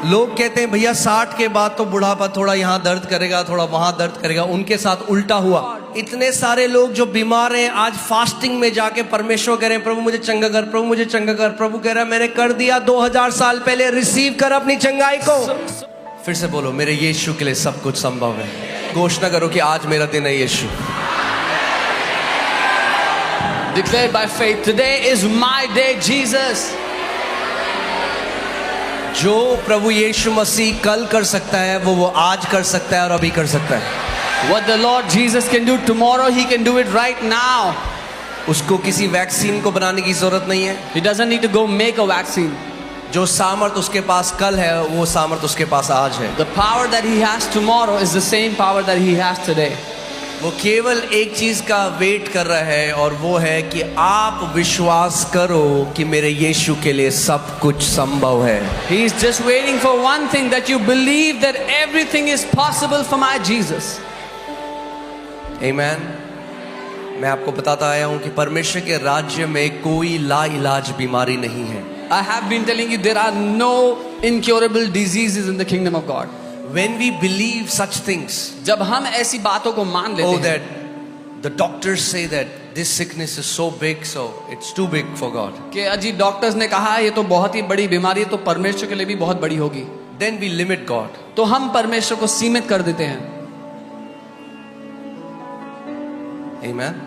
लोग कहते हैं भैया 60 के बाद तो बुढ़ापा थोड़ा यहाँ दर्द करेगा, थोड़ा वहां दर्द करेगा। उनके साथ उल्टा हुआ। इतने सारे लोग जो बीमार हैं आज फास्टिंग में जाके परमेश्वर कह रहे हैं प्रभु मुझे चंगा कर, प्रभु मुझे चंगा कर। प्रभु कह रहा है मैंने कर दिया 2000 साल पहले, रिसीव कर अपनी चंगाई को। फिर से बोलो मेरे यीशु के लिए सब कुछ संभव है। घोषणा करो कि आज मेरा दिन है यीशु। Declare by faith, today is my day, Jesus. जो प्रभु यीशु मसीह कल कर सकता है वो आज कर सकता है और अभी कर सकता है। What the Lord Jesus can do tomorrow, He can do it right now. उसको किसी वैक्सीन को बनाने की जरूरत नहीं है। He doesn't need to go make a vaccine. जो सामर्थ उसके पास कल है वो सामर्थ उसके पास आज है। The power that he has tomorrow is the same power that he has today. वो केवल एक चीज का वेट कर रहा है और वो है कि आप विश्वास करो कि मेरे यीशु के लिए सब कुछ संभव है। He is just waiting for one thing, that you believe that everything is possible for my Jesus. Amen। मैं आपको बताता आया हूं कि परमेश्वर के राज्य में कोई लाइलाज बीमारी नहीं है। I have been telling you there are no incurable diseases in the kingdom of God. When we believe such things, जब हम ऐसी बातों को मान लेते हैं, that the doctors say that this sickness is so big, so it's too big for God. कि अजी डॉक्टर्स ने कहा है ये तो बहुत ही बड़ी बीमारी है, तो परमेश्वर के लिए भी बहुत बड़ी होगी। Then we limit God. तो हम परमेश्वर को सीमित कर देते हैं। Amen।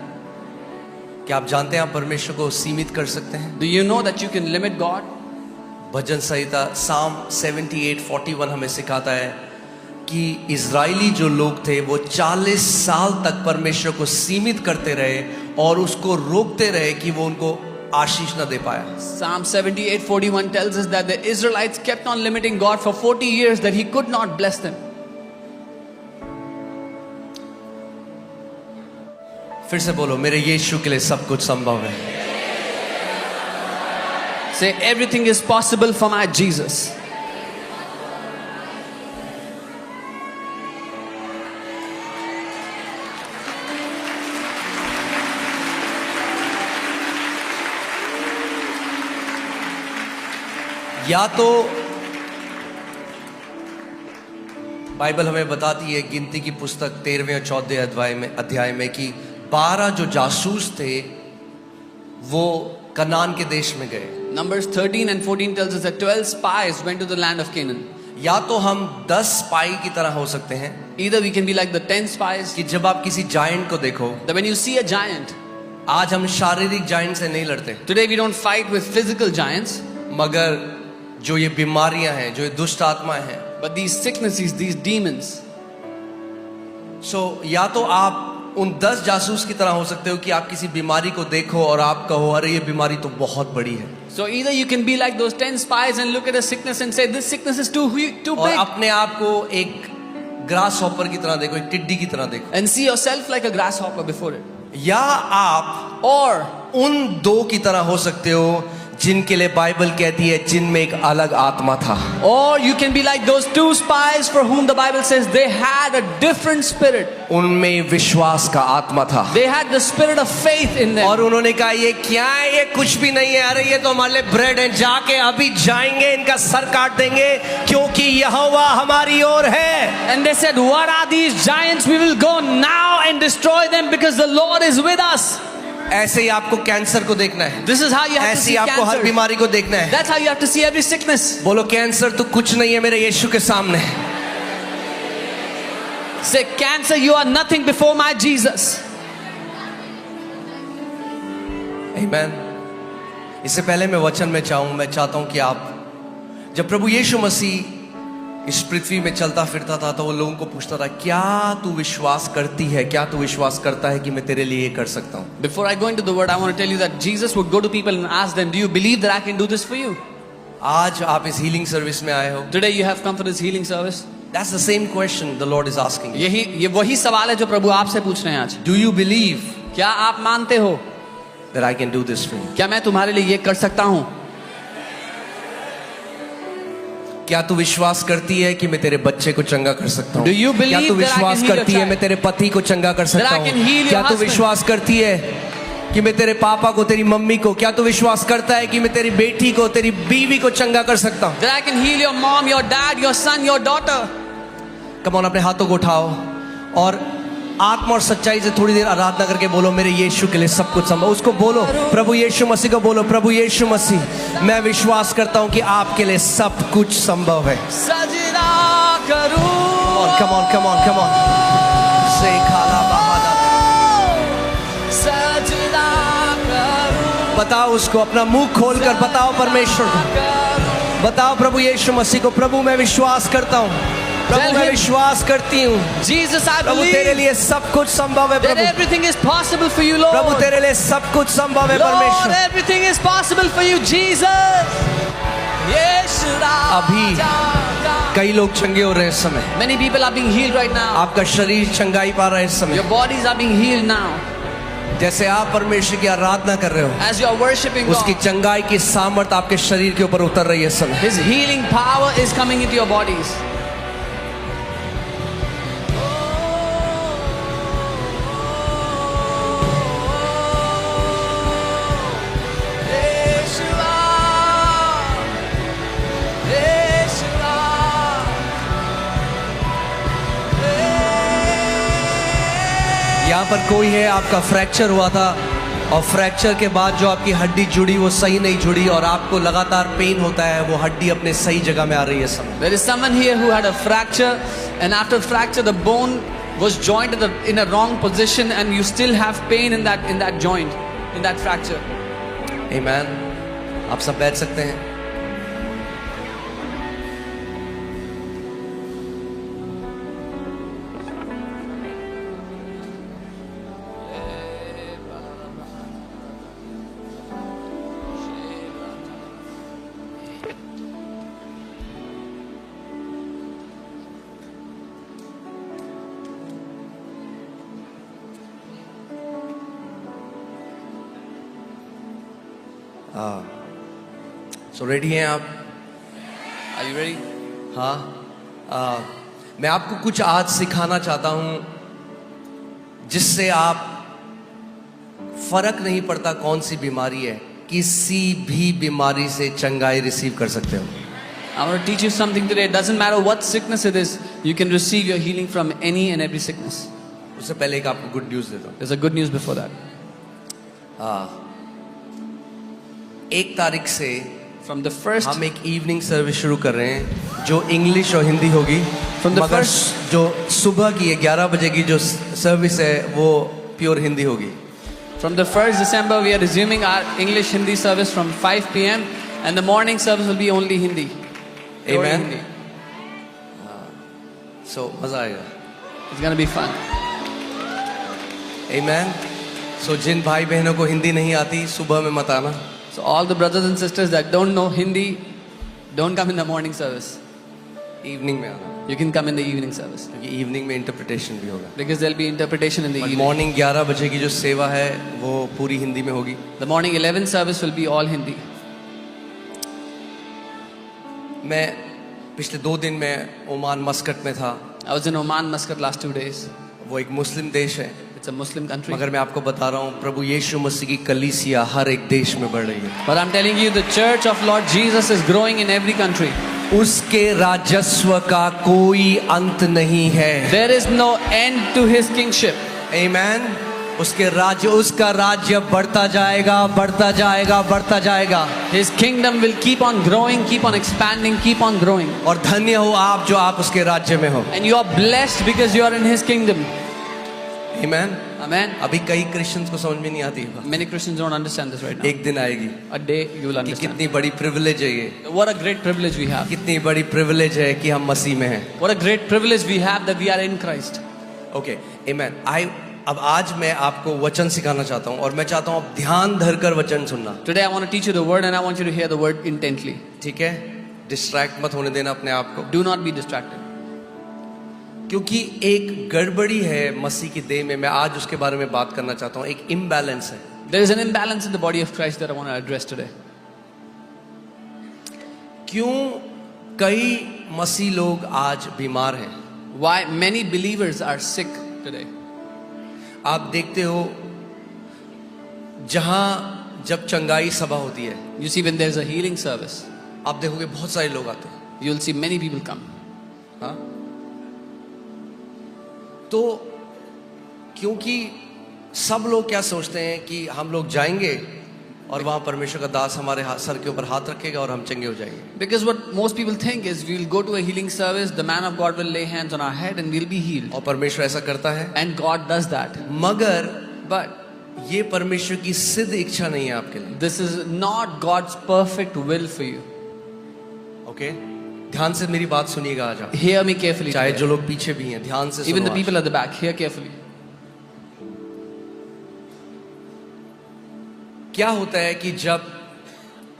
क्या आप जानते हैं आप परमेश्वर को सीमित कर सकते हैं? Do you know that you can limit God? Bhajan Samhita Psalm 78:41 हमें सिखाता है कि इजरायली जो लोग थे वो 40 साल तक परमेश्वर को सीमित करते रहे और उसको रोकते रहे कि वो उनको आशीष न दे पाया। Psalm 78:41 tells us that the Israelites kept on limiting God for 40 years, that He could not bless them. फिर से बोलो मेरे यीशु के लिए सब कुछ संभव है। Say everything is possible for my Jesus. या तो बाइबल हमें बताती है गिनती की पुस्तक 13वें और 14वें अध्याय में कि 12 जो जासूस थे वो कनान के देश में गए। Numbers 13 and 14 tells us that 12 spies went to the land of Canaan. या तो हम 10 स्पाई की तरह हो सकते हैं, Either we can be like the 10 spies, कि जब आप किसी जायंट को देखो, that when you see a giant, आज हम शारीरिक जायंट से नहीं लड़ते, today we don't fight with physical giants, मगर जो ये बीमारियां हैं, जो ये दुष्ट आत्माएं हैं, but these sicknesses, these demons. या तो आप उन 10 जासूस की तरह हो सकते हो कि आप किसी बीमारी को देखो और आप कहो अरे ये बीमारी तो बहुत बड़ी है। So either you can be like those 10 spies and look at a sickness and say this sickness is too big, और अपने आप को एक ग्रास हॉपर की तरह देखो, एक टिड्डी की तरह देखो, and see yourself like a grasshopper before it. या आप और उन 2 की तरह हो सकते हो जिनके लिए बाइबल कहती है जिनमें एक अलग आत्मा था। Or you can be like those 2 spies for whom the Bible says they had a different spirit. उनमें विश्वास का आत्मा था। They had the spirit of faith in them. और उन्होंने कहा ये क्या है, ये कुछ भी नहीं है, अरे ये तो हमारे लिए ब्रेड है, जाके अभी जाएंगे इनका सर काट देंगे क्योंकि यहोवा हमारी ओर है। And they said, what are these giants? We will go now and destroy them because the Lord is with us. ऐसे ही आपको कैंसर को देखना है। This is how you have to ऐसे see ही आपको हर cancer. बीमारी को देखना है। That's how you have to see every sickness. बोलो कैंसर तो कुछ नहीं है मेरे यीशु के सामने। Say, cancer, you are nothing before my Jesus. Amen। इससे पहले मैं वचन में मैं चाहता हूं कि आप, जब प्रभु यीशु मसीह इस पृथ्वी में चलता फिरता था तो वो लोगों को पूछता था क्या तू विश्वास करती है, क्या तू विश्वास करता है कि मैं तेरे लिए ये कर सकता हूँ। Before I go into the word, I want to tell you that Jesus would go to people and ask them, do you believe that I can do this for you? आज आप इस हीलिंग सर्विस में आए हो। Today you have come for this healing service. That's the same question the Lord is asking you. ये वही सवाल है जो प्रभु आपसे पूछ रहे हैं आज। Do you believe क्या आप मानते हो that I can do this for you? क्या मैं तुम्हारे लिए ये कर सकता हूँ? क्या तू विश्वास करती है कि मैं तेरे बच्चे को चंगा कर सकता हूँ? Do you believe क्या तू that I can विश्वास heal your करती है child? मैं तेरे पति को चंगा कर सकता That I can heal हूँ? your क्या तू husband? विश्वास करती है कि मैं तेरे पापा को, तेरी मम्मी को, क्या तू विश्वास करता है कि मैं तेरी बेटी को, तेरी बीवी को चंगा कर सकता हूँ? That I can heal your mom, your dad, your son, your daughter. Come on, अपने हाथों को उठाओ और आत्मा और सच्चाई से थोड़ी देर आराधना करके बोलो, मेरे यीशु के लिए सब कुछ संभव। उसको बोलो, प्रभु यीशु मसीह को बोलो, प्रभु यीशु मसीह, मैं विश्वास करता हूँ कि आपके लिए सब कुछ संभव है। सजदा करूं, come on, come on, come on. से खाला बहादा, सजदा करूं, बताओ उसको, अपना मुंह खोलकर बताओ परमेश्वर को, बताओ प्रभु यीशु मसीह को, प्रभु मैं विश्वास करता हूँ, प्रभु मैं विश्वास करती हूँ, Jesus, I प्रभु तेरे believe लिए सब कुछ संभव है। that Prabhu everything is possible for you, Lord. प्रभु तेरे लिए सब कुछ संभव है। Lord, परमेश्वर everything is possible for you, Jesus. यीशु अभी कई लोग चंगे हो रहे हैं इस समय, Many people are being healed right now. आपका शरीर चंगाई पा रहा है इस समय। Your bodies are being healed now. जैसे आप परमेश्वर की आराधना कर रहे हो, As you are worshiping उसकी God, चंगाई की सामर्थ आपके शरीर के ऊपर उतर रही है इस समय। His healing power is coming into your bodies. यहाँ पर कोई है, आपका फ्रैक्चर हुआ था और फ्रैक्चर के बाद जो आपकी हड्डी जुड़ी वो सही नहीं जुड़ी और आपको लगातार पेन होता है, वो हड्डी अपने सही जगह में आ रही है इस समय। There is someone here who had a fracture, and after fracture the bone was jointed in a wrong position, and you still have pain in that joint, in that fracture. आमीन। आप सब बैठ सकते हैं। सो रेडी हैं आप? Are you ready? हाँ। मैं आपको कुछ आज सिखाना चाहता हूं जिससे आप, फर्क नहीं पड़ता कौन सी बीमारी है, किसी भी बीमारी से चंगाई रिसीव कर सकते हो। I want to teach you something today. It doesn't matter what sickness it is, you can receive your healing from any and every sickness. उससे पहले एक आपको गुड न्यूज देता हूँ। There's a good news before that. 1 तारीख से From the first, हम एक इवनिंग सर्विस शुरू कर रहे हैं जो इंग्लिश और हिंदी होगी। From the मगर first- जो सुबह की 11 बजे की जो सर्विस है वो प्योर हिंदी होगी। from the 1st December, we are resuming our English Hindi service from 5 p.m. and the morning service will be only Hindi. Pure Amen. Hindi. सो मजा आएगा। It's gonna be fun. आमीन। सो जिन भाई बहनों को हिंदी नहीं आती, सुबह में मत आना। So all the brothers and sisters that don't know Hindi, don't come in the morning service. Evening में आना, You can come in the evening service क्योंकि इवनिंग में इंटरप्रिटेशन भी होगा। because there'll be interpretation in the evening. Morning 11 बजे की जो सेवा है वो पूरी हिंदी में होगी। The morning 11 service will be all Hindi. मैं पिछले 2 दिन में ओमान मस्कट में था। I was in Oman, Muscat last 2 days. वो एक मुस्लिम देश है, It's a Muslim country. मगर मैं आपको बता रहा हूँ प्रभु यीशु मसीह की कलीसिया हर एक देश में बढ़ रही है। But I'm telling you, the church of Lord Jesus is growing in every country. उसके राजस्व का कोई अंत नहीं है। There is no end to his kingship. आमीन। उसका राज्य बढ़ता जाएगा, बढ़ता जाएगा, बढ़ता जाएगा। His kingdom will keep on growing, keep on expanding, keep on growing. और धन्य हो आप जो आप उसके राज्य में हो। And you are blessed because you are in his kingdom. आमीन। Amen. अभी कई क्रिश्चियंस को समझ में नहीं आती है। Many Christians don't understand this right now. एक दिन आएगी A day you will कि understand. कितनी बड़ी प्रिविलेज है ये, What a great privilege we have. कितनी बड़ी प्रिविलेज है कि हम मसीह में हैं। What a great privilege we have that we are in Christ. Okay आमीन। अब आज मैं आपको वचन सिखाना चाहता हूँ और मैं चाहता हूँ आप ध्यान धरकर वचन सुनना। Today I want to teach you the word and I want you to hear the word intently. ठीक है? डिस्ट्रैक्ट मत होने देना अपने आप को, Do not be distracted. क्योंकि एक गड़बड़ी है मसीह की देह में। मैं आज उसके बारे में बात करना चाहता हूँ। एक इम्बैलेंस है। There is an imbalance in the body of Christ that I want to address today. क्यों कई मसीह लोग आज बीमार हैं? Why many believers are sick today. आप देखते हो जहां जब चंगाई सभा होती है, You see, when there's a healing service, आप देखोगे बहुत सारे लोग आते हैं. you'll see many people come. हाँ? तो क्योंकि सब लोग क्या सोचते हैं कि हम लोग जाएंगे और वहां परमेश्वर का दास हमारे सर के ऊपर हाथ रखेगा और हम चंगे हो जाएंगे. Because what most people think is we'll go to a healing service, the man of God will lay hands on our head and we'll be healed. और परमेश्वर ऐसा करता है. And God does that. मगर But ये परमेश्वर की सिद्ध इच्छा नहीं है आपके लिए. this is not God's perfect will for you. Okay, ध्यान से मेरी बात सुनिएगा आज आप. Hear me carefully. चाहे जो लोग पीछे भी हैं, ध्यान से Even सुनो the आज. people at the back, hear carefully. क्या होता है कि जब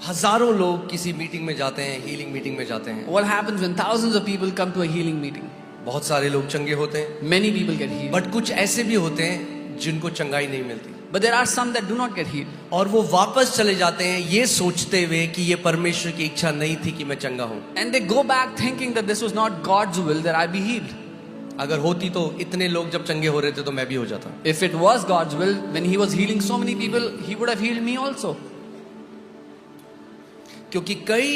हजारों लोग किसी मीटिंग में जाते हैं, हीलिंग मीटिंग में जाते हैं, What happens when thousands of people come to a healing meeting? बहुत सारे लोग चंगे होते हैं, Many people get healed. But कुछ ऐसे भी होते हैं जिनको चंगाई नहीं मिलती But there are some that do not get healed. और वो वापस चले जाते हैं ये सोचते हुए कि ये परमेश्वर की इच्छा नहीं थी कि मैं चंगा हूं. And they go back thinking that this was not God's will that I be healed. अगर होती तो इतने लोग जब चंगे हो रहे थे तो मैं भी हो जाता. If it was God's will, when He was healing so many people, He would have healed me also. क्योंकि कई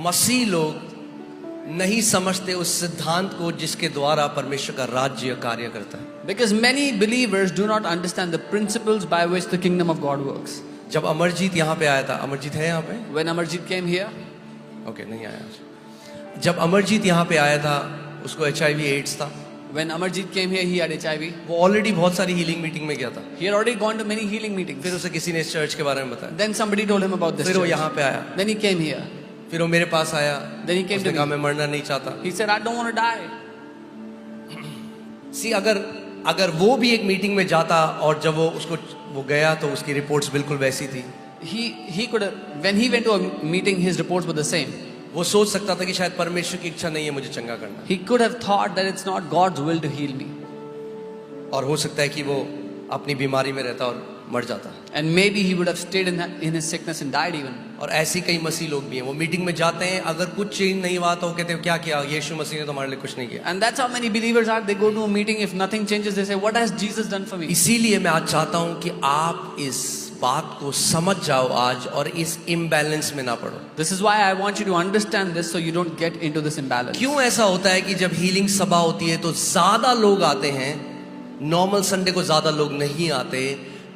मसीह लोग नहीं समझते उस सिद्धांत को जिसके द्वारा परमेश्वर का राज्य कार्य करता है. Because many believers do not understand the principles by which the kingdom of God works. जब अमरजीत यहाँ पे आया था, अमरजीत है यहाँ पे? When Amarjit came here, okay, नहीं आया आज. जब अमरजीत यहाँ पे आया था, उसको HIV एड्स था. when Amarjit came here, he had HIV. वो ऑलरेडी बहुत सारी हीलिंग मीटिंग में गया था. He had already gone to many healing meetings. फिर उसे किसी ने इस चर्च के बारे में बताया. Then somebody told him about this फिर वो church. यहाँ पे आया. Then he came here. फिर वो मेरे पास आया. Then he came उसने to कहा me. मैं मरना नहीं चाहता. He said, I don't want to die. सी अगर वो भी एक मीटिंग में जाता और जब वो गया तो उसकी रिपोर्ट्स बिल्कुल वैसी थी. He could have, when he went to a meeting, his reports were the same. वो सोच सकता था कि शायद परमेश्वर की इच्छा नहीं है मुझे चंगा करना. He could have thought that it's not God's will to heal me. और हो सकता है कि वो अपनी बीमारी में रहता और मर जाता. And maybe he would have stayed in his sickness and died even. और ऐसी कई मसीह लोग भी हैं, वो मीटिंग में जाते हैं, अगर कुछ चेंज नहीं हुआ तो वो कहते हैं क्या किया, यीशु मसीह ने तो हमारे लिए कुछ नहीं किया. And that's how many believers are. They go to a meeting, if nothing changes, they say, what has Jesus done for me? इसीलिए मैं आज चाहता हूं कि आप इस बात को समझ जाओ आज और इस इम्बैलेंस में ना पड़ो. This is why I want you to understand this so you don't get into this imbalance. क्यों ऐसा होता है कि जब हीलिंग सभा होती है तो ज्यादा लोग आते हैं, नॉर्मल संडे को ज्यादा लोग नहीं आते,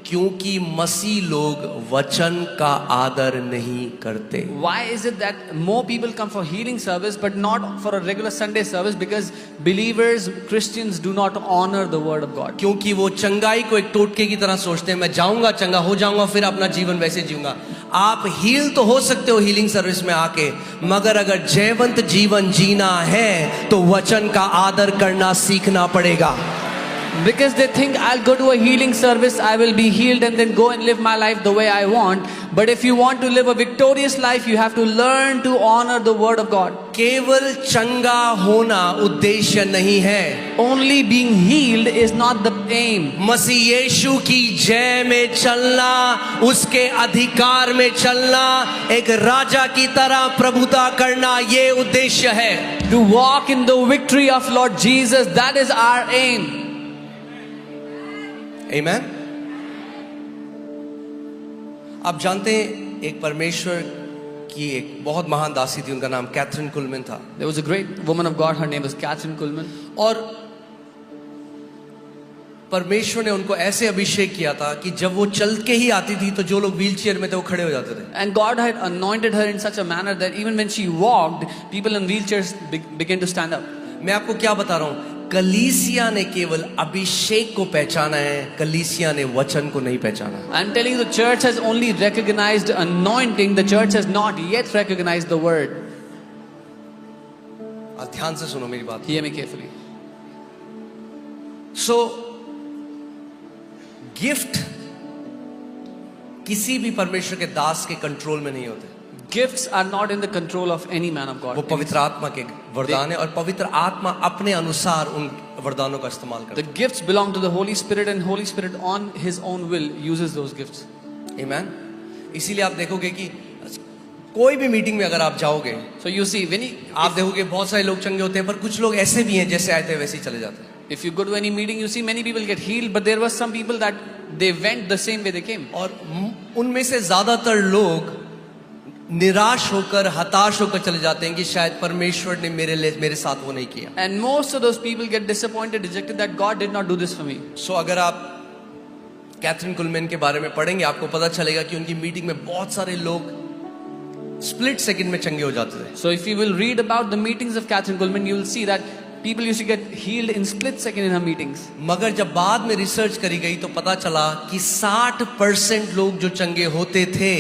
क्योंकि मसीह लोग वचन का आदर नहीं करते. Why is it that more people come for healing service but not for a regular Sunday service? Because believers, Christians do not honor the word of God. क्योंकि वो चंगाई को एक टोटके की तरह सोचते हैं, मैं जाऊंगा चंगा हो जाऊंगा फिर अपना जीवन वैसे जीऊंगा. आप हील तो हो सकते हो हीलिंग सर्विस में आके, मगर अगर जयवंत जीवन जीना है तो वचन का आदर करना सीखना पड़ेगा. Because they think I'll go to a healing service, I will be healed and then go and live my life the way I want. But if you want to live a victorious life, you have to learn to honor the word of God. केवल चंगा होना उद्देश्य नहीं है. Only being healed is not the aim. मसीह यीशु की जय में चलना, उसके अधिकार में चलना, एक राजा की तरह प्रभुता करना, ये उद्देश्य है. To walk in the victory of Lord Jesus, that is our aim. आमेन. आप जानते हैं एक परमेश्वर की एक बहुत महान दासी थी, उनका नाम कैथरीन कुलमैन था. There was a great woman of God, her name was Catherine Kuhlman. और परमेश्वर ने उनको ऐसे अभिषेक किया था कि जब वो चल के ही आती थी तो जो लोग व्हीलचेयर में थे वो खड़े हो जाते थे. And God had anointed her in such a manner that even when she walked, people in wheelchairs began to stand up. मैं आपको क्या बता रहा हूं, कलीसिया ने केवल अभिषेक को पहचाना है, कलीसिया ने वचन को नहीं पहचाना. I'm telling you, the church has only recognized anointing. The church has not yet recognized the word. आज ध्यान से सुनो मेरी बात. Hear me carefully. सो गिफ्ट किसी भी परमेश्वर के दास के कंट्रोल में नहीं होते. Gifts are not in the control of any man of God. वो पवित्र आत्मा के वरदान है और पवित्र आत्मा अपने अनुसार उन वरदानों का इस्तेमाल करता The gifts belong to the Holy Spirit, and Holy Spirit on His own will uses those gifts. है. आमीन. इसीलिए आप देखोगे कि कोई भी मीटिंग में अगर आप जाओगे, So you see, when आप देखोगे बहुत सारे लोग चंगे होते हैं, पर कुछ लोग ऐसे भी हैं जैसे आए थे वैसे ही चले जाते हैं. if you go to any meeting, you see many people get healed, but there were some people that they went the same way they came. और उनमें से ज्यादातर लोग निराश होकर हताश होकर चले जाते हैं कि शायद परमेश्वर ने मेरे साथ वो नहीं किया. And most of those people get disappointed, dejected that God did not do this for me. सो अगर आप कैथरीन कुलमैन के बारे में पढ़ेंगे आपको पता चलेगा कि उनकी मीटिंग में बहुत सारे लोग स्प्लिट सेकंड में चंगे हो जाते थे. So if you will read about the meetings of Catherine Kuhlman, you will see that people used to get healed in split second in her meetings. मगर जब बाद में रिसर्च करी गई तो पता चला कि 60% लोग जो चंगे होते थे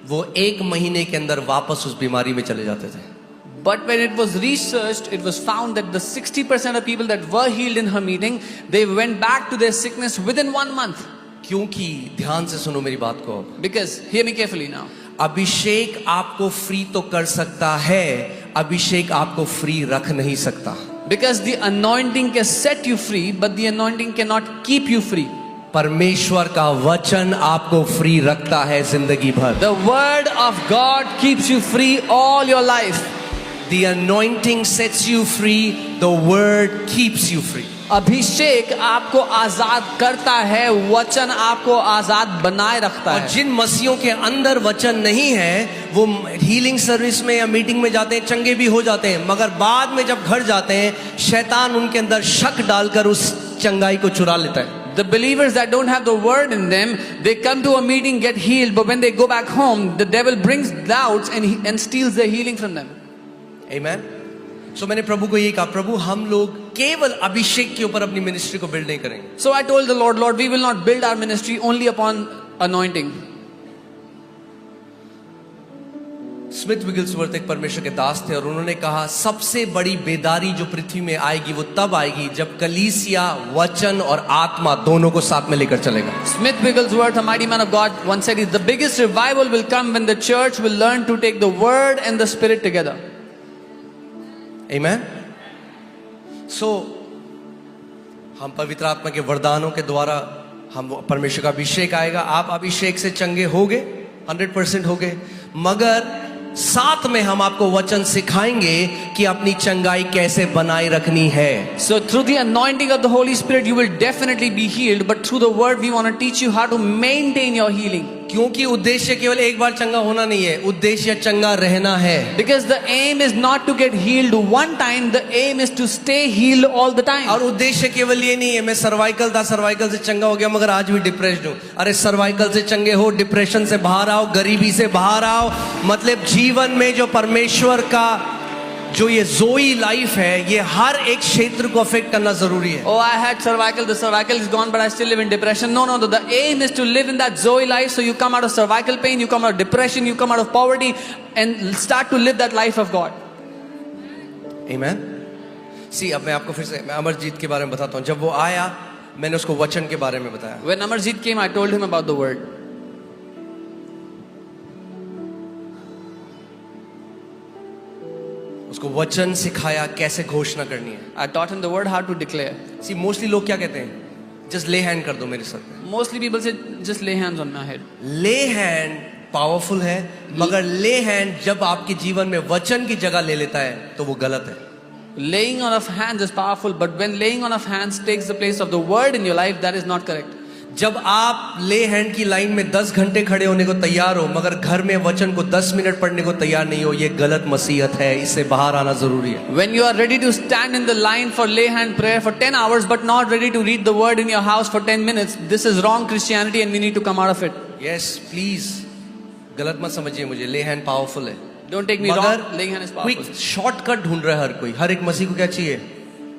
वो 1 महीने के अंदर वापस उस बीमारी में चले जाते थे. But when it was researched, it was found that the 60% of people that were healed in her meeting, they went back to their sickness within 1 month. क्योंकि ध्यान से सुनो मेरी बात को. Because, hear me carefully now. अभिषेक आपको free तो कर सकता है, अभिषेक आपको फ्री रख नहीं सकता. Because the anointing can set you free, but the anointing cannot keep you free. परमेश्वर का वचन आपको फ्री रखता है जिंदगी भर. The word of God keeps you free all your life. The anointing sets you free, the word keeps you free. अभिषेक आपको आजाद करता है, वचन आपको आजाद बनाए रखता और है. जिन मसीहों के अंदर वचन नहीं है वो हीलिंग सर्विस में या मीटिंग में जाते हैं, चंगे भी हो जाते हैं, मगर बाद में जब घर जाते हैं शैतान उनके अंदर शक डालकर उस चंगाई को चुरा लेता है. The believers that don't have the word in them, they come to a meeting, get healed, but when they go back home, the devil brings doubts and steals their healing from them. Amen. So मैंने प्रभु को ये कहा, प्रभु हम लोग केवल अभिषेक के ऊपर अपनी मिनिस्ट्री को बिल्ड नहीं करेंगे. So I told the Lord, Lord, we will not build our ministry only upon anointing. Smith Wigglesworth एक परमेश्वर के दास थे और उन्होंने कहा सबसे बड़ी बेदारी जो पृथ्वी में आएगी वो तब आएगी जब कलीसिया वचन और आत्मा दोनों को साथ में लेकर चलेगा. Smith Wigglesworth, a mighty man of God, once said, the biggest revival will come when the church will learn to take the word and the spirit together. Amen. So हम पवित्र आत्मा के वरदानों के द्वारा हम परमेश्वर का अभिषेक आएगा. आप अभिषेक से चंगे होगे, 100% होगे, मगर साथ में हम आपको वचन सिखाएंगे कि अपनी चंगाई कैसे बनाए रखनी है. So through the anointing of the Holy Spirit, you will definitely be healed, but through the word, we want to teach you how to maintain your healing. क्योंकि उद्देश्य केवल एक बार चंगा होना नहीं है, उद्देश्य चंगा रहना है. Because the aim is not to get healed one time, the aim is to stay healed all the time. और उद्देश्य केवल ये नहीं है मैं सर्वाइकल था, सर्वाइकल से चंगा हो गया मगर आज भी डिप्रेस्ड हूं. अरे सर्वाइकल से चंगे हो, डिप्रेशन से बाहर आओ, गरीबी से बाहर आओ. मतलब जीवन में जो परमेश्वर का जो ये जोई लाइफ है ये हर एक क्षेत्र को अफेक्ट करना जरूरी है. Oh, I had cervical, the cervical is gone, but I still live in depression. No, the aim is to live in that Zoe life. So you come out of cervical pain, you come out of depression, you come out of poverty, and start to live that life of God. Amen. See, अब मैं आपको फिर से मैं अमरजीत के बारे में बताता हूँ. जब वो आया मैंने उसको वचन के बारे में बताया. When Amarjeet came, I told him about the word. उसको वचन सिखाया कैसे घोषणा करनी है. I taught him the word, how to declare. See mostly लोग क्या कहते हैं, जस्ट ले हैंड कर दो मेरे सर पे. Mostly people say, just lay hands on my head. ले हैंड पावरफुल है मगर ले हैंड जब आपके जीवन में वचन की जगह ले लेता है तो वो गलत है. Laying on of hands is powerful, but when laying on of hands takes the place of the word in your life, that is not correct. जब आप ले हैंड की लाइन में 10 घंटे खड़े होने को तैयार हो मगर घर में वचन को 10 मिनट पढ़ने को तैयार नहीं हो, ये गलत मसीहत है. इससे बाहर आना जरूरी है. When you are ready to stand in the line for lay hand prayer for 10 hours but not ready to read the word in your house for 10 minutes, this is wrong Christianity and we need to come out of it. Yes please गलत मत समझिए मुझे. ले hand powerful है Don't take me मगर wrong, laying hand is powerful. Quick shortcut ढूंढ रहा है हर कोई. हर एक मसीह को क्या चाहिए,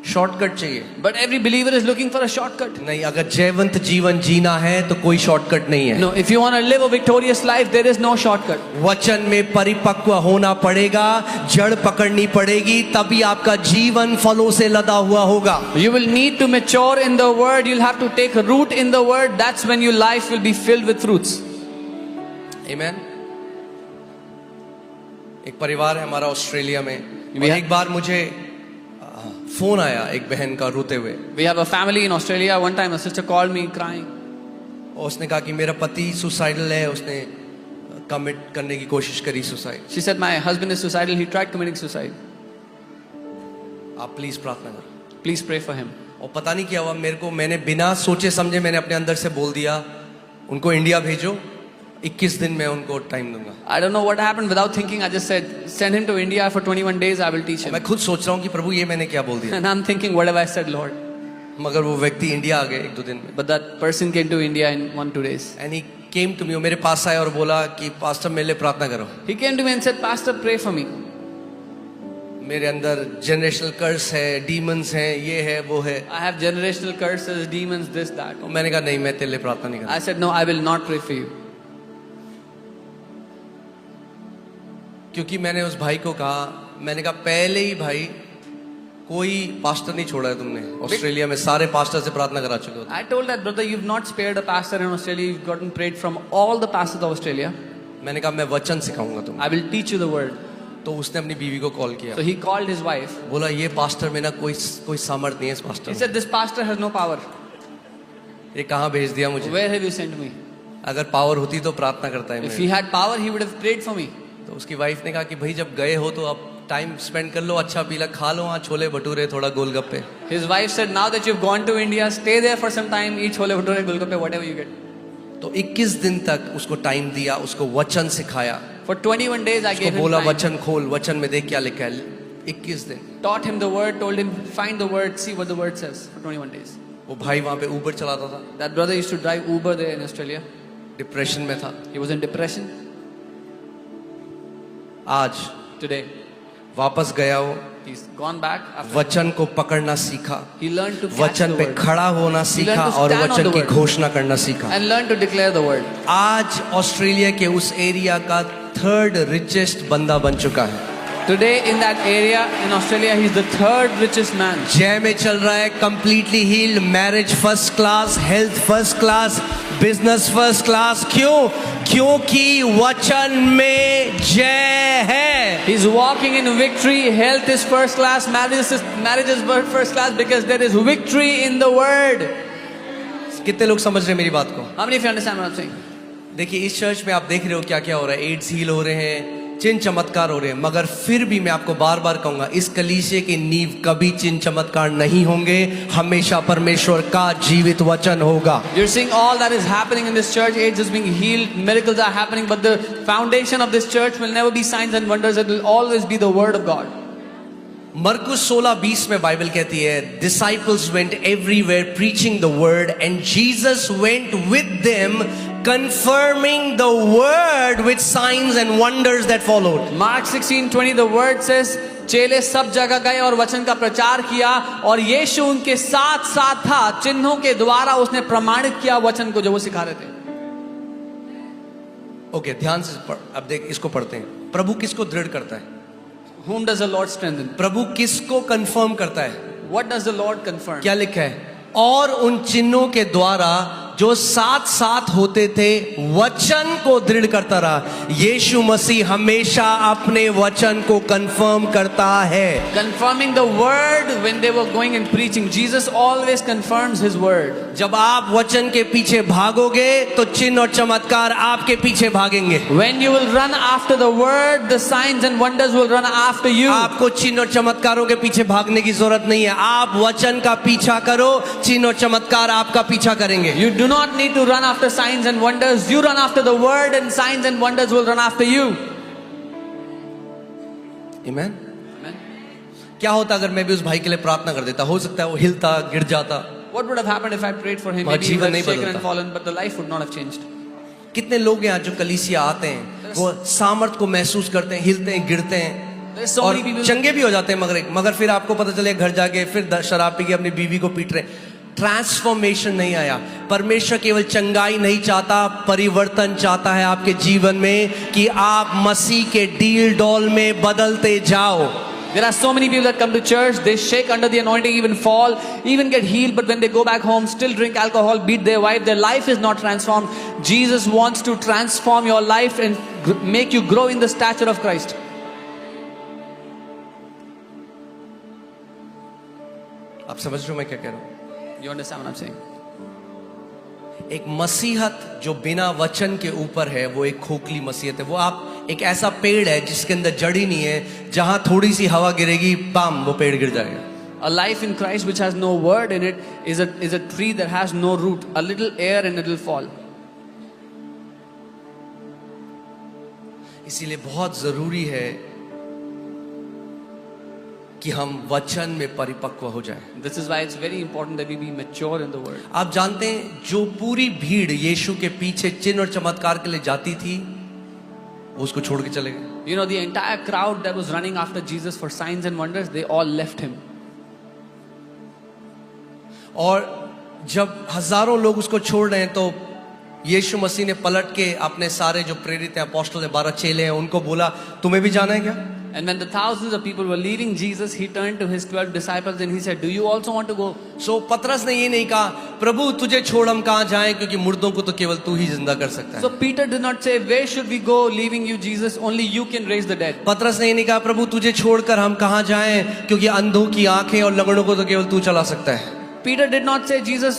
शॉर्टकट चाहिए. But every believer is looking for a shortcut. नहीं, अगर जयवंत जीवन जीना है तो कोई शॉर्टकट नहीं है. No, if you want to live a victorious life, there is no shortcut. वचन में परिपक्व होना पड़ेगा, जड़ पकड़नी पड़ेगी, तभी आपका जीवन फलों से लदा हुआ होगा. You will need to mature in the word. You'll have to take root in the word. That's when your life will be filled with fruits. Amen. एक परिवार है हमारा ऑस्ट्रेलिया में. और have- एक बार मुझे फोन आया एक बहन का रोते हुए. We have a family in Australia. One time a sister called me crying. और उसने कहा कि मेरा पति सुसाइडल है, उसने कमिट करने की कोशिश करी suicide. She said, my husband is suicidal. He tried committing suicide. आप प्लीज प्रार्थना करो. Please pray for him. और पता नहीं क्या हुआ मेरे को, मैंने बिना सोचे समझे मैंने अपने अंदर से बोल दिया उनको इंडिया भेजो, 21 दिन में उनको टाइम दूंगा। I don't know what happened. Without thinking, I just said, send him to India for 21 days. I will teach him. मैं खुद सोच रहा हूँ कि प्रभु ये मैंने क्या बोल दिया, And I'm thinking, what have I said, Lord? मगर वो व्यक्ति इंडिया आ गए 1-2 दिन में। But that person came to India in 1-2 days. And he came to me, मेरे पास आया और बोला कि पास्टर मेरे लिए प्रार्थना करो। He came to me and said, Pastor, pray for me. मेरे अंदर जनरेशनल कर्स है, डीमंस हैं, ये है वो है। I have generational curses, demons, this, that. तो मैंने कहा नहीं, मैं तेरे लिए प्रार्थना नहीं I said, no, I will not pray for you. क्योंकि मैंने उस भाई को कहा, मैंने कहा पहले ही भाई कोई पास्टर नहीं छोड़ा है तुमने, ऑस्ट्रेलिया में सारे पास्टर से प्रार्थना करा चुके हो। I told that brother, you've not spared a pastor in Australia. You've gotten prayed from all the pastors of Australia. मैंने कहा मैं वचन सिखाऊंगा तुम्हें। I will teach you the word. तो उसने अपनी बीवी को कॉल किया, So he called his wife. बोला ये पास्टर में ना कोई सामर्थ नहीं है इस पास्टर He में। said, this pastor has no power. ये कहाँ भेज दिया मुझे? Where have you sent me? अगर पावर होती तो प्रार्थना करता है If मैं। he had power, he would have prayed for me. तो उसकी वाइफ ने कहा कि भाई जब गए हो तो अब टाइम स्पेंड कर लो, अच्छा पीला खा लो, वहाँ छोले भटूरे थोड़ा गोलगप्पे। His wife said, now that you've gone to India, stay there for some time, eat chole bhature, golgappe, whatever you get. तो 21 दिन तक उसको टाइम दिया, उसको वचन सिखाया, For 21 days, I उसको gave him बोला time. वचन खोल, वचन में देख क्या लिखा है। 21 दिन Taught him the word, told him, find the word, see what the word says for 21 days. वो भाई वहाँ पे ऊबर चलाता था, That brother used to drive Uber there in Australia. Depression में था। He was in depression. आज Today, वापस गया वो, he's gone back. After वचन को पकड़ना सीखा, he learned to catch वचन the पे word खड़ा होना सीखा learned to और stand on वचन the की word. घोषणा करना सीखा। and learned to declare the word. आज ऑस्ट्रेलिया के उस एरिया का 3rd रिचेस्ट बंदा बन चुका है। Today in that area in Australia, he's the 3rd richest man. जय में चल रहा है, completely healed, marriage first class, health first class, business first class. क्यों? क्योंकि वचन में जय है। He's walking in victory. Health is first class. Marriage is first class because there is victory in the word. कितने लोग समझ रहे हैं मेरी बात को? How many of you understand what I'm saying? देखिए इस चर्च में आप देख रहे हो क्या क्या हो रहा है, एड्स हील हो रहे हैं, चिन्ह चमत्कार हो रहे हैं, मगर फिर भी मैं आपको बार बार कहूंगा, इस कलीसिया की नींव कभी चिन्ह चमत्कार नहीं होंगे, हमेशा परमेश्वर का जीवित वचन होगा। You're seeing all that is happening in this church. AIDS is being healed. Miracles are happening. But the foundation of this church will never be signs and wonders. It will always be the word of God. मरकुस 16:20 में Bible कहती है, disciples went everywhere preaching the word and Jesus went with them confirming the word with signs and wonders that followed. Mark 16:20 the word says, चेले सब जगह गए और वचन का प्रचार किया और यीशु उनके साथ साथ था, चिन्हों के द्वारा उसने प्रमाणित किया वचन को जो वो सिखा रहे थे। ओके, ध्यान से अब देख, इसको पढ़ते हैं। प्रभु किसको दृढ़ करता है? Whom does the Lord strengthen? प्रभु किसको कंफर्म करता है? What does the Lord confirm? क्या लिखा है? और उन चिन्हों के द्वारा जो साथ साथ होते थे वचन को दृढ़ करता रहा। यीशु मसीह हमेशा अपने वचन को कंफर्म करता है। Confirming the word when they were going and preaching. Jesus always confirms his word. जब आप वचन के पीछे भागोगे तो चिन्ह और चमत्कार आपके पीछे भागेंगे। When you will run after the word, the signs and wonders will run after you. आपको चिन्ह और चमत्कारों के पीछे भागने की जरूरत नहीं है। आप वचन का पीछा करो, चिन्ह और चमत्कार आपका पीछा करेंगे। You do not need to run after signs and wonders. You run after the word and signs and wonders will run after you. Amen? Amen. क्या होता अगर मैं भी उस भाई के लिए प्रार्थना कर देता? हो सकता है वो हिलता, गिर जाता। What would have happened if I prayed for him? मगर Maybe he would जीवन have नहीं shaken बदलता। and fallen, but the life would not have changed. कितने लोग हैं आज जो कलीसिया आते हैं, वो सामर्थ को महसूस करते हैं, हिलते हैं, गिरते हैं There's so और many people. चंगे भी हो जाते हैं, मगर फिर आपको पता चले घर जाके फिर शराब पी के अपनी बीवी को पीट रहे। ट्रांसफॉर्मेशन नहीं आया। परमेश्वर केवल चंगाई नहीं चाहता, परिवर्तन चाहता है आपके जीवन में कि आप मसीह के डील डॉल में बदलते जाओ। There are so many people that come to church, they shake under the anointing, even fall, even get healed, but when they go back home, still drink alcohol, beat their wife, their life is not transformed. Jesus wants to transform your life and make you grow in the stature of Christ. आप समझ रहे हो मैं क्या कह रहा हूं? You understand what I'm saying? एक मसीहत जो बिना वचन के ऊपर है वो एक खोखली मसीहत है। वो आप एक ऐसा पेड़ है जिसके अंदर जड़ ही नहीं है, जहां थोड़ी सी हवा गिरेगी पाम वो पेड़ गिर जाएगा। A life in Christ which has no word in it is a tree that has no root. A little air and it will fall. इसीलिए बहुत जरूरी है कि हम वचन में परिपक्व हो जाएं। This is why it's very important that we be mature in the word. आप जानते हैं जो पूरी भीड़ यीशु के पीछे चिन्ह और चमत्कार के लिए जाती थी वो उसको छोड़ के चले गए। You know, the entire crowd that was running after Jesus for signs and wonders, they all left him. और जब हजारों लोग उसको छोड़ रहे हैं तो यीशु मसीह ने पलट के अपने सारे जो प्रेरित हैं, अपोस्टल हैं, 12 चेले हैं, उनको बोला तुम्हें भी जाना है क्या? And when the thousands of people were leaving Jesus, he turned to his 12 disciples and he said, do you also want to go? सो पतरस ने ये नहीं कहा प्रभु तुझे छोड़ हम कहाँ जाएं, क्योंकि मुर्दों को तो केवल तू ही जिंदा कर सकता है। So Peter did not say, where should we go leaving you Jesus? Only you can raise the dead. पतरस ने ये नहीं कहा प्रभु तुझे छोड़कर हम कहाँ जाएं, क्योंकि अंधों की आंखें और लंगड़ों को तो केवल तू चला सकता है। Peter did not say, Jesus,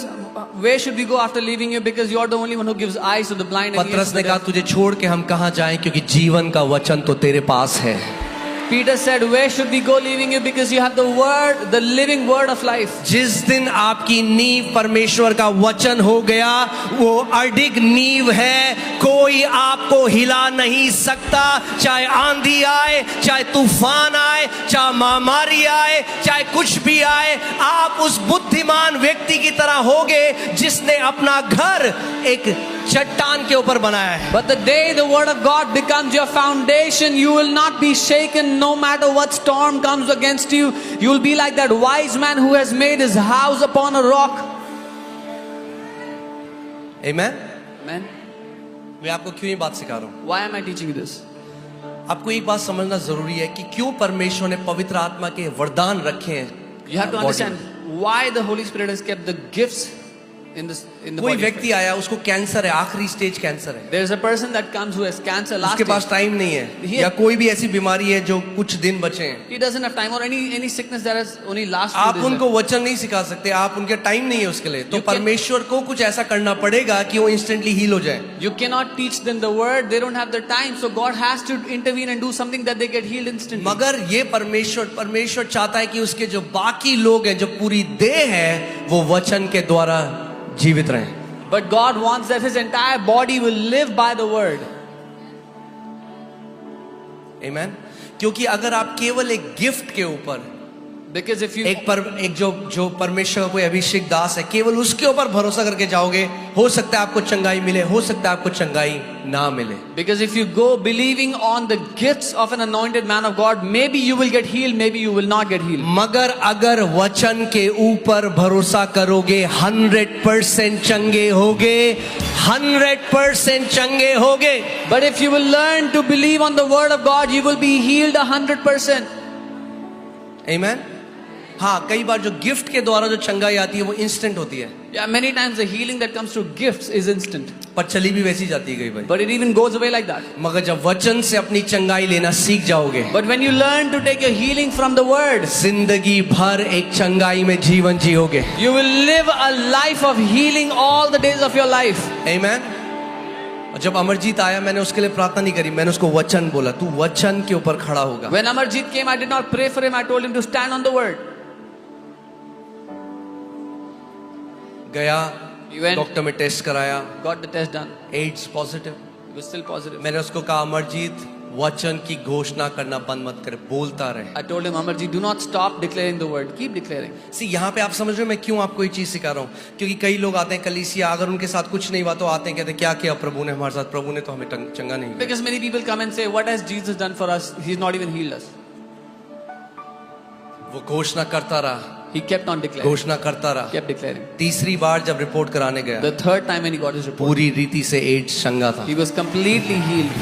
where should we go after leaving you? Because you are the only one who gives eyes to the blind. And ears पतरस to ने the कहा deaf. तुझे छोड़ के हम कहाँ जाएं, क्योंकि जीवन का वचन तो तेरे पास है। Peter said, where should we go leaving you? Because you have the word, the living word of life. जिस दिन आपकी नींव परमेश्वर का वचन हो गया वो अडिग नींव है, कोई आपको हिला नहीं सकता। चाहे आंधी आए, चाहे तूफान आए, चाहे महामारी आए, चाहे कुछ भी आए, आप उस बुद्धिमान व्यक्ति की तरह होगे जिसने अपना घर एक चट्टान के ऊपर बनाया है। But the day the word of God becomes your foundation, you will not be shaken no matter what storm comes against you. You will be like that wise man who has made his house upon a rock. Amen? Amen. मैं आपको क्यों ये बात सिखा रहा हूँ? Why am I teaching you this? आपको एक बात समझना जरूरी है कि क्यों परमेश्वर ने पवित्र आत्मा के वरदान रखे हैं। You have to understand why the Holy Spirit has kept the gifts in the कोई body. व्यक्ति आया उसको कैंसर है, आखिरी स्टेज कैंसर है, There is a person that comes who has cancer last उसके पास stage. टाइम नहीं है, He- या कोई भी ऐसी बीमारी है जो कुछ दिन बचे हैं। He doesn't have time, or any sickness that has only last few आप days उनको left. वचन नहीं सिखा सकते, आप उनके टाइम नहीं है उसके लिए, तो You can- परमेश्वर को कुछ ऐसा करना पड़ेगा कि वो इंस्टेंटली हील हो जाए। You cannot teach them the word, they don't have the time, so God has to intervene and do something that they get healed instantly. मगर ये परमेश्वर चाहता है कि उसके जो बाकी लोग हैं, जो पूरी देह है, वो वचन के द्वारा जीवित रहें। But God wants that his entire body will live by the word. आमेन। क्योंकि अगर आप केवल एक गिफ्ट के ऊपर, Because if you एक जो परमेश्वर का कोई अभिषेक दास है, केवल उसके ऊपर भरोसा करके जाओगे, हो सकता है आपको चंगाई मिले, हो सकता है आपको चंगाई ना मिले। Because if you go believing on the gifts of an anointed man of God, maybe you will get healed, maybe you will not get healed. मगर अगर वचन के ऊपर भरोसा करोगे 100% चंगे होगे, 100% चंगे होगे। But if you will learn to believe on the word of God, you will be healed 100%. आमेन। हाँ, कई बार जो गिफ्ट के द्वारा जो चंगाई आती है वो इंस्टेंट होती है, Yeah, many times the healing that comes through gifts is instant. पर चली भी वैसी जाती है कई बार। But it even goes away like that. मगर जब वचन से अपनी चंगाई लेना सीख जाओगे, But when you learn to take your healing from the word, जिंदगी भर एक चंगाई में जीवन जियोगे। you will live a life of healing all the days of your life. आमेन। और जब अमरजीत आया, मैंने उसके लिए प्रार्थना नहीं करी, मैंने उसको वचन बोला, तू वचन के ऊपर खड़ा होगा। When Amarjit came, I did not pray for him, I told him to stand on the word. गया, He went, डॉक्टर में टेस्ट कराया, got the test done. AIDS positive. He was still positive. मैंने उसको कहा अमरजीत वचन की घोषणा करना बंद मत कर, बोलता रहे। I told him, Amarjit, do not stop declaring the word. Keep declaring. सी यहाँ पे आप समझ रहे हो मैं क्यों आपको ये चीज सिखा रहा हूँ? क्योंकि कई लोग आते हैं कलीसिया, अगर उनके साथ कुछ नहीं हुआ तो आते हैं, कहते हैं क्या किया प्रभु ने हमारे साथ, प्रभु ने तो हमें चंगा नहीं किया। Because many people come and say, what has Jesus done for us? He's not even healed us. वो घोषणा करता रहा, He kept on declaring. घोषणा करता रहा। Kept declaring. तीसरी बार जब रिपोर्ट कराने गया, The third time when he got his report, पूरी रीति से एड्स चंगा था। he was completely healed.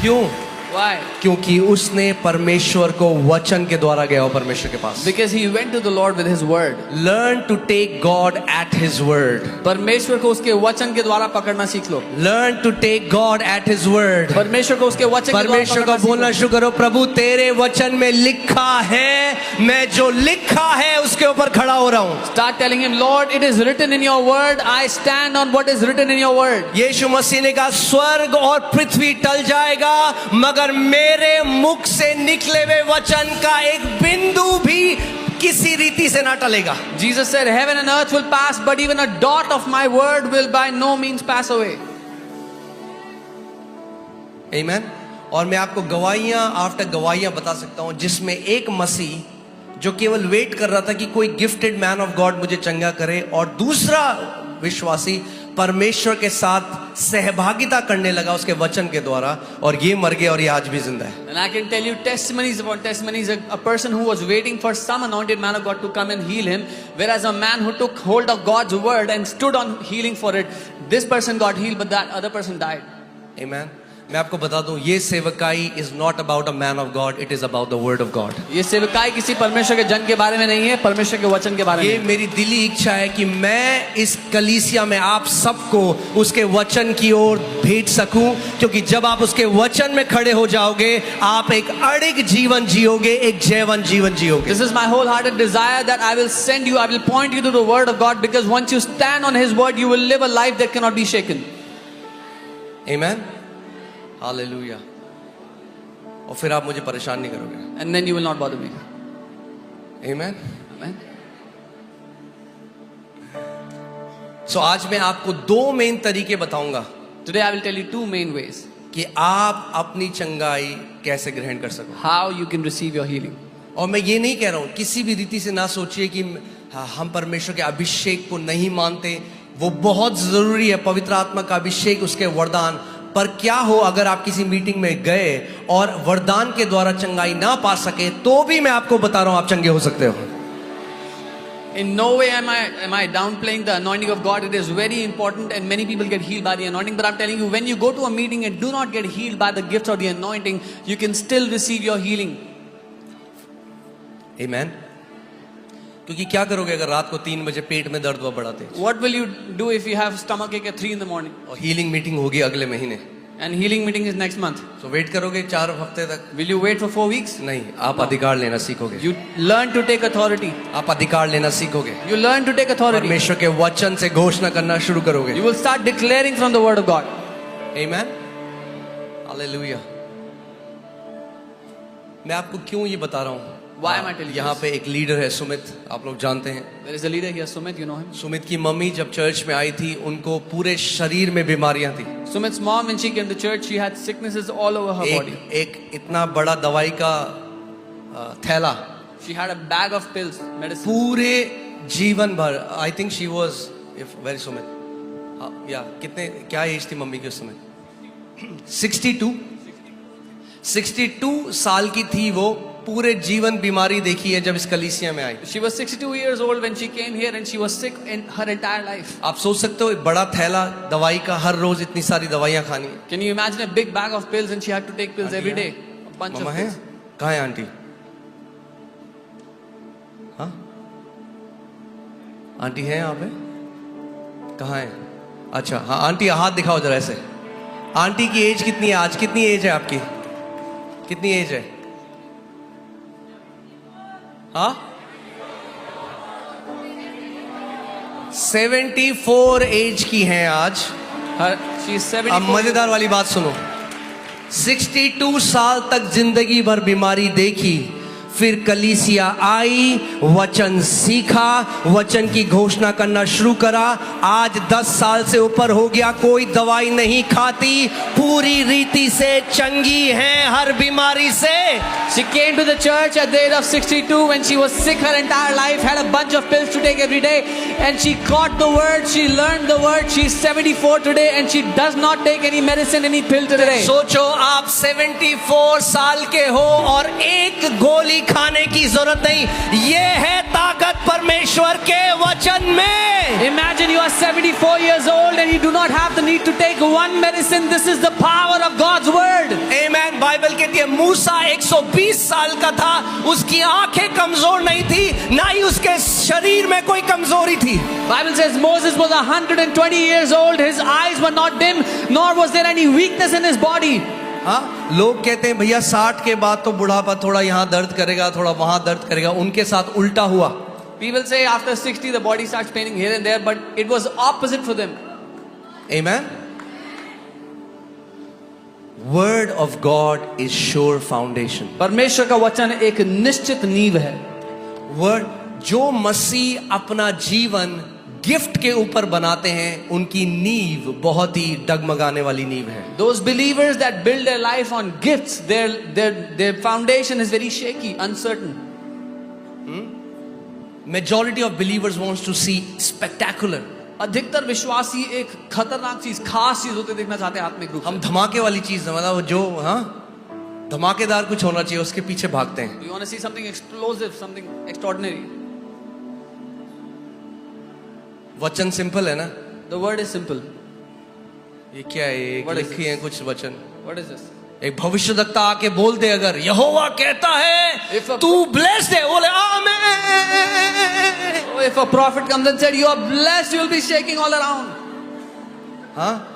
क्यों? Why? क्योंकि उसने परमेश्वर को वचन के द्वारा गया हो परमेश्वर के पास। Because he went to the Lord with his word. Learn to take God at His word. परमेश्वर को उसके वचन के द्वारा पकड़ना सीख लो. Learn to take God at His word. परमेश्वर को उसके वचन के द्वारा परमेश्वर को पकड़ना सीख बोलना लो. शुरू करो, प्रभु तेरे वचन में लिखा है, मैं जो लिखा है उसके ऊपर खड़ा हो रहा हूँ। Start telling him, Lord, it is written in your word. I stand on what is written in your word. यीशु मसीह ने कहा स्वर्ग और पृथ्वी टल जाएगा, मगर मेरे मुख से निकले हुए वचन का एक बिंदु भी किसी रीति से ना टलेगा। Jesus said, heaven and earth will pass, but even a dot of my word will by no means pass away. आमीन। और मैं आपको गवाहियां आफ्टर गवाहियां बता सकता हूं, जिसमें एक मसीह जो केवल वेट कर रहा था कि कोई गिफ्टेड मैन ऑफ गॉड मुझे चंगा करे, और दूसरा विश्वासी परमेश्वर के साथ सहभागिता करने लगा उसके वचन के द्वारा, और ये मर गया और ये आज भी जिंदा है। And I can tell you testimonies upon testimonies. A person who was waiting for some anointed man of God to come and heal him, whereas a man who took hold of God's word and stood on healing for it, this person got healed, but that other person died. आमीन। मैं आपको बता दूं, ये सेवकाई is not about a man of God, it is about the word of God. ये सेवकाई किसी परमेश्वर के जन के बारे में नहीं है, परमेश्वर के वचन के बारे में। ये मेरी दिली इच्छा है कि मैं इस कलीसिया में आप सबको उसके वचन की ओर भेज सकूं, क्योंकि जब आप उसके वचन में खड़े हो जाओगे, आप एक अड़िग जीवन जियोगे, एक जैवन जीवन जियोगे। This is my wholehearted desire that I will send you, I will point you to the word of God, because once you stand on his word, you will live a life that cannot be shaken. आमीन, hallelujah. और फिर आप मुझे परेशान नहीं करोगे। And then you will not bother me. आमीन। Amen. सो आज मैं आपको दो मेन तरीके बताऊंगा Today I will tell you two main ways कि आप अपनी चंगाई कैसे ग्रहण कर सको। how you can receive your healing. और मैं ये नहीं कह रहा हूं, किसी भी रीति से ना सोचिए कि हम परमेश्वर के अभिषेक को नहीं मानते, वो बहुत जरूरी है, पवित्र आत्मा का अभिषेक, उसके वरदान। पर क्या हो अगर आप किसी मीटिंग में गए और वरदान के द्वारा चंगाई ना पा सके, तो भी मैं आपको बता रहा हूं आप चंगे हो सकते हो। In no way am I downplaying the anointing of God. It is very important, and many people get healed by the anointing. But I'm telling you, when you go to a meeting and do not get healed by the gifts or the anointing, you can still receive your healing. आमीन। क्योंकि क्या करोगे अगर रात को 3 बजे पेट में दर्द हुआ बढ़ाते, What will you do if you have stomach ache at 3 in the morning? और हीलिंग मीटिंग होगी अगले महीने, And healing meeting is next month. तो वेट करोगे 4 हफ्ते तक? Will you wait for 4 weeks? नहीं, आप अधिकार लेना सीखोगे। You learn to take authority. आप अधिकार लेना सीखोगे, You learn to take authority. परमेश्वर के वचन से घोषणा करना शुरू करोगे। You will start declaring from the word of God. आमीन, हालेलुया। मैं आपको क्यों ये बता रहा हूँ? Why am I telling you यहाँ this? पे एक लीडर है सुमित, आप लोग जानते हैं। There is a leader here, Sumit, you know him. Sumit की मम्मी जब चर्च में आई थी, उनको पूरे शरीर में बीमारियां थी। Sumit's mom, when she came to church, she had sicknesses all over her body. एक इतना बड़ा दवाई का थैला, She had a bag of pills, medicine. पूरे जीवन भर। I think she was very Sumit, या कितने, क्या एज थी मम्मी की उस समय? 62 साल की थी वो, पूरे जीवन बीमारी देखी है जब इस कलीसिया में आई। She was 62 years old when she came here, and she was sick in her entire life. आप सोच सकते हो, एक बड़ा थैला दवाई का, हर रोज इतनी सारी दवाइयां खानी। Can you imagine a big bag of pills, and she had to take pills every day? A bunch mama of है? pills. कहाँ है आंटी? हाँ, आंटी है यहाँ पे? कहाँ है? अच्छा, हाँ आंटी, हाथ दिखाओ जरा ऐसे। आंटी की एज कितनी है आज? कितनी एज है आपकी? कितनी एज है? हाँ, 74 एज की हैं आज। She is अब 74. मजेदार वाली बात सुनो, 62 साल तक जिंदगी भर बीमारी देखी, फिर कलीसिया आई, वचन सीखा, वचन की घोषणा करना शुरू करा। आज 10 साल से ऊपर हो गया, कोई दवाई नहीं खाती, पूरी रीति से चंगी है हर बीमारी से। She came to the church at the age of 62 when she was sick her entire life, had a bunch of pills to take every day, and she caught the word, she learned the word. She's 74 today, and she does not take any medicine, any pill today. सोचो, आप 74 साल के हो और एक गोली खाने की जरूरत नहीं। ये है ताकत परमेश्वर के वचन में। Imagine you are 74 years old and you do not have the need to take one medicine. This is the power of God's word. आमीन। बाइबल कहती है मूसा 120 साल का था, उसकी आंखें कमजोर नहीं थी, ना ही उसके शरीर में कोई कमजोरी थी। Bible says Moses was 120 years old. His eyes were not dim, nor was there any weakness in his body. हाँ, लोग कहते हैं भैया 60 के बाद तो बुढ़ापा थोड़ा यहाँ दर्द करेगा, थोड़ा वहां दर्द करेगा। उनके साथ उल्टा हुआ। People say after 60 the body starts paining here and there, but it was opposite for them. Amen. Word of God is sure foundation. परमेश्वर का वचन एक निश्चित नींव है। वर्ड, जो मसीह अपना जीवन गिफ्ट के ऊपर बनाते हैं, उनकी नींव बहुत ही डगमगाने वाली नींव है. Those believers that build their life on gifts, their foundation is very shaky, uncertain. Majority of believers wants to see spectacular. अधिकतर विश्वासी एक खतरनाक चीज, खास चीज होते देखना चाहते हैं आत्मिक रूप हम से. धमाके वाली चीज, मतलब जो धमाकेदार कुछ होना चाहिए, उसके पीछे भागते हैं. You want to see something explosive, something extraordinary. वचन सिंपल है ना. The word is simple. ये क्या है? ये What is लिखी है कुछ वचन. What is this? एक भविष्यद्वक्ता आके बोल दे, अगर यहोवा कहता है If a- तू ब्लेस्ड है, बोले आमेन. So if a prophet comes and said, "You are blessed," you will be shaking all around. हाँ,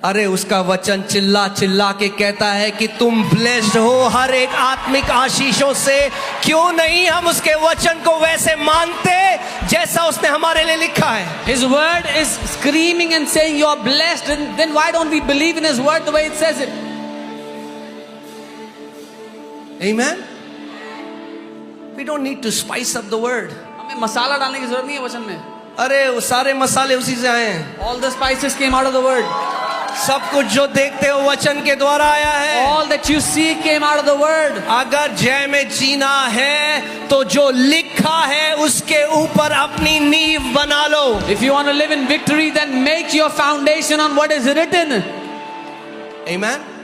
अरे उसका वचन चिल्ला चिल्ला के कहता है कि तुम ब्लेस्ड हो हर एक आत्मिक आशीषों से. क्यों नहीं हम उसके वचन को वैसे मानते जैसा उसने हमारे लिए लिखा है. His word is screaming and saying, "You are blessed." And then why don't we believe in His word the way it says it? Amen. We don't need to spice up the word. हमें मसाला डालने की जरूरत नहीं है वचन में. अरे वो सारे मसाले उसी से आए हैं. All the spices came out of the word. सब कुछ जो देखते हो वचन के द्वारा आया है. All that you see came out of the word. अगर जय में जीना है तो जो लिखा है उसके ऊपर अपनी नींव बना लो. If you want to live in victory, then make your foundation on what is written. Amen.